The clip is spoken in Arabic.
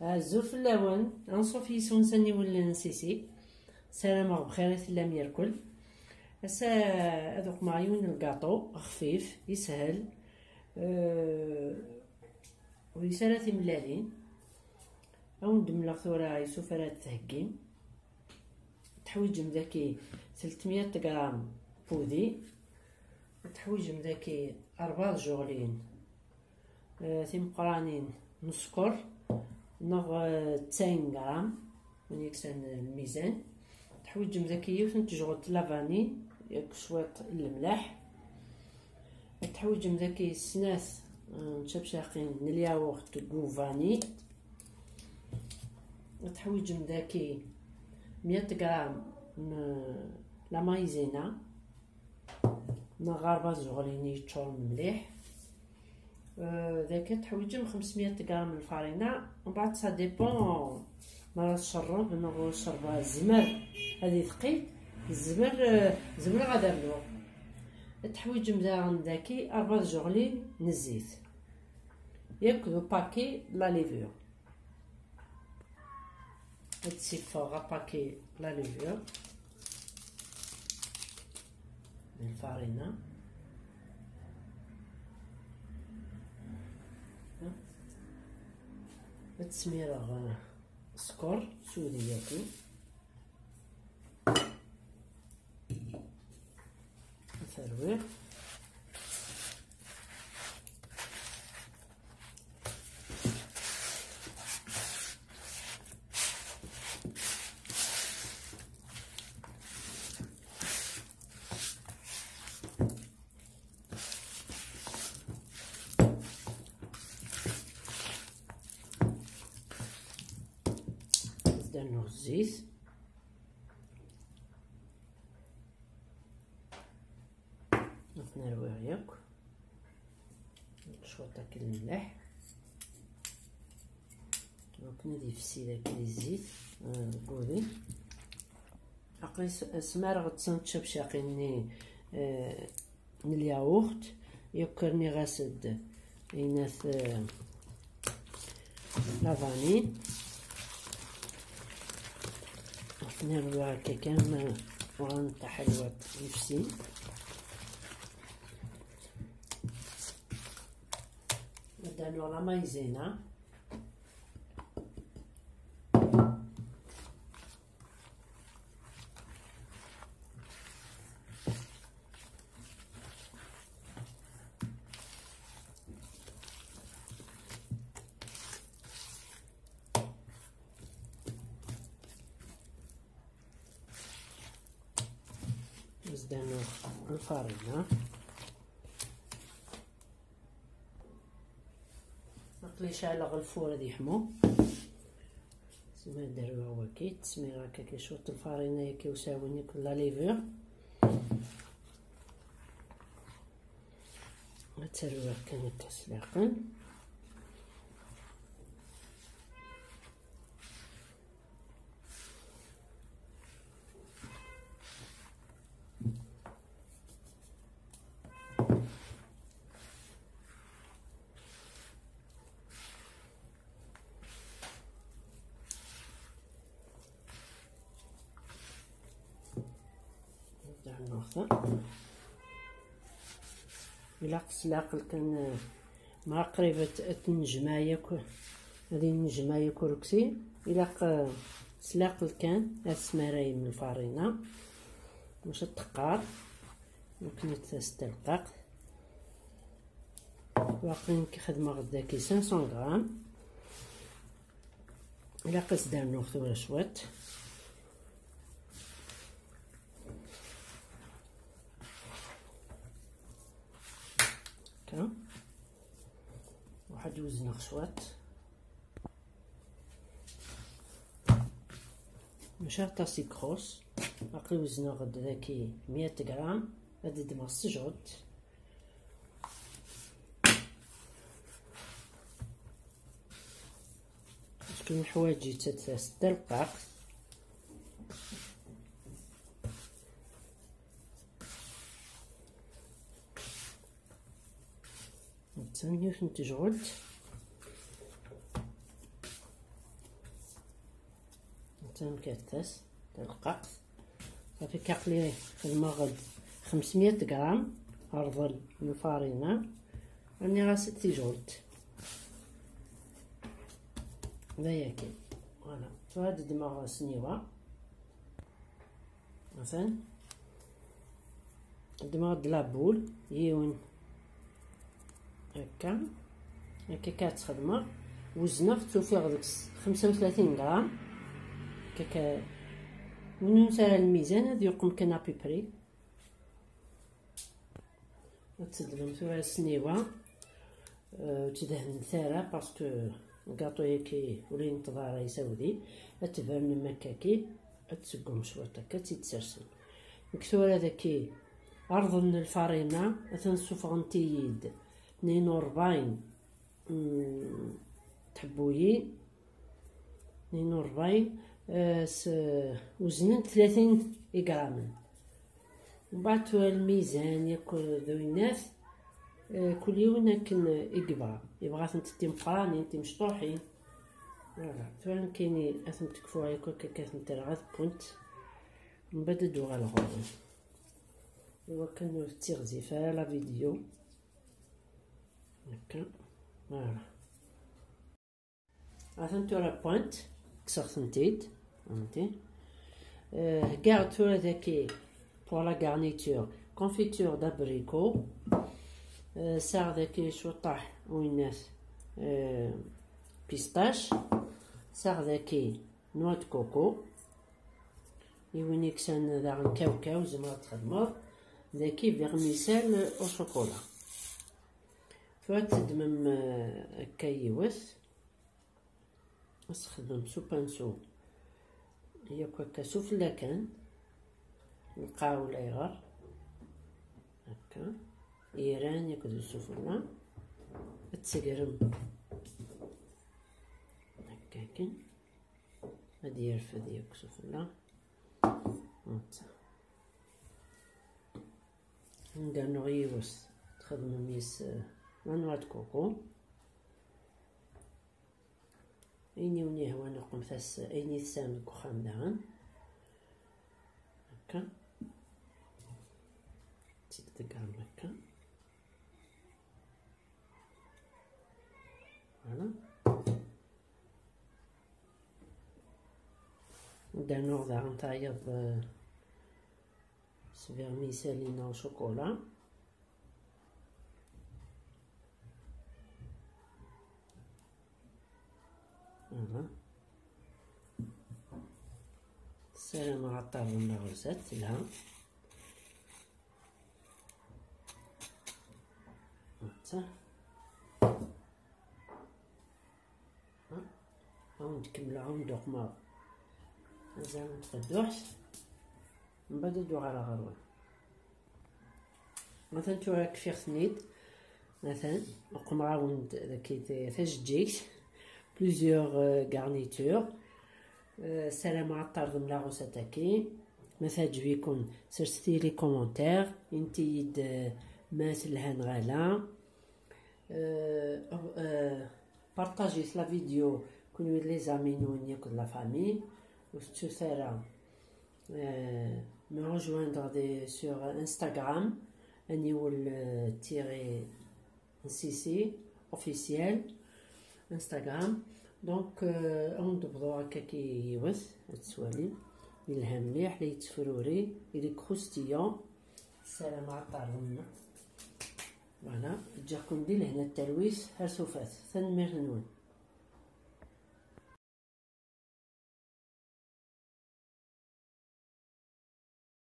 الزور في اللون انصوفي سونساني ولا نسيسي سلامة بخير ثلا ميركل. هسا هذوك معيون الكاطو خفيف يسهل ويسالات ملالين او ندملا ثورة يسوفرات تهكين. تحويجم ذاكي 300 غرام بودي، تحويجم ذاكي 4 جوغلين ثيم قرانين نسكر نغ 90 غرام من يكسن الميزان. تحويجم ذاكي يوثن تجغد لافاني ياك شوية الملح. تحويجم ذاكي سناث شبشاقين الياغورت كوفاني. تحويجم ذاكي 100 غرام لا مايزينا نغ 4 زغلين يتشورن مليح. ذاك تحويجم 500 غرام الفارينة. ومن بعد سا ديبون مرة الشرب نغ شربها الزمر هذه ثقيل الزمر غادا اللور. تحويجم ذاكي 4 جوغلين نزيت ياكلو باكي لا ليفور. تسيفوغ باكي لا ليفور من الفارينة. تسميرغ سكر سودي ياكو ثرويق. درنا الزيت نرويغ ياك شوية تاك الملح. دونك نضيف داك الزيت كودي عقلي سمارغ تسنتشب شاقيني الياغورت يكرني غاسد يناث لافاني نروي هكا كامل وغنطيح الوقت نفسي. ندانو لا مايزينا نزدانو الفارينة. نقلي شعلة الفور هادي يحمو سما دارو هو كي تسمير هكا كي شوط الفارينة ياكي وساوني كل ليفور. نتسرو هكا نتسلاقن النقطة. إلا سلاق كان مع قريبة النجماية هذه النجماية كوركسي. إلا سلاق كان السماراي من الفارينة باش تقار ممكن تستلقاق. واقفين كخدمة غدا كي 500 غرام. إلا قص دارنا ولا شوات هكا واحد وزن خشوات مشا طاسي كروس باقي وزنا غدا ذاكي 100 غرام. هادي دما السجود شكون الحوايج تستلقاق تسميوش نتجغد تنكتس تلققت صافي. كاقلي في المغد 500 غرام أرض الفارينة. راني غاسلت تيجولت هذايا كي فوالا. فهاد الدماغ سنيوة مثلا الدماغ د لابول يون هكا كتخدمه. وزنها في التوفيق ديك 35 غرام كاكا. منو نسالها الميزان هادي يقوم كان ابيبري. تسدلهم ثورة سنيوة وتدهن ثارة باسكو الكاطو ياكي ولين تظاهر يسودي. تبان مكاكي تسقهم شويه هكا تيتسرسل. مكثورة داكي أرض الفارينة تنسوفغنتيد 42 تحبويين 42 وزنن 30 غرام. من بعد الميزان ياكل ذوينات كل يوم لكن يبغى تنتي مقرانين تي مشطوحين فوالا. فين كاينين اثم تكفوا ياكل كاكاس نتاع غاد كنت من بعد دو على الغرض. ايوا كانوا تيغزي فيها لا فيديو هكا فوالا. اثمتو لا بوينت كسرتنتيد فهمتي. كاع تورا داكي pour la garniture confiture d'abricot. ساغ داكي شوطاح ويناس بيستاش. ساغ داكي نوا د كوكو يويني كسان داغن كاوكاو زعما تخدمو. داكي فيغميسيل او شوكولا. فوات تدمم هكا يوث نستخدم سوبانسو ياك هكا سفلى كان نلقاو ولا يغار هكا ايران ياكل السفلى تسقرم هكاكن غادي يرفد ياك سفلى هانتا. ندير نغيوس تخدم ميس نوع د كوكو ايني وني هو نقوم ثاس ايني ثسام كوخام داغن هكا تيتقام هكا فوالا. ندير نوع داغن تايض سفيرميسالينا وشوكولا فوالا. السلام على الطاولة من غرزات لها هانتا. هاو نكملو هاو ندوق ماو مازال متقدوحش من بعد ندوق على غروة. مثلا تورا كفيغ ثنيد مثلا نقوم عاون داكي فاش تجيك بليزيوغ غارنيتور. السلام على الطرد من لاغوس اتاكي. مثلا تجيكم سرستي لي كومونتير انتي ماس الهان غالا. بارطاجي لا فيديو كونوا لي زامي نون ياكل لا فامي وستو ثارا me rejoindre sur Instagram انيول تيري سيسي officiel Instagram. دونك ندبضو هكا كي يوث التسوالي يلهم مليح لي تفروري لي كروستيون. السلام على الطارمنا فوالا. جاكم دي لهنا التلويث هرسوفات ثنمير نون.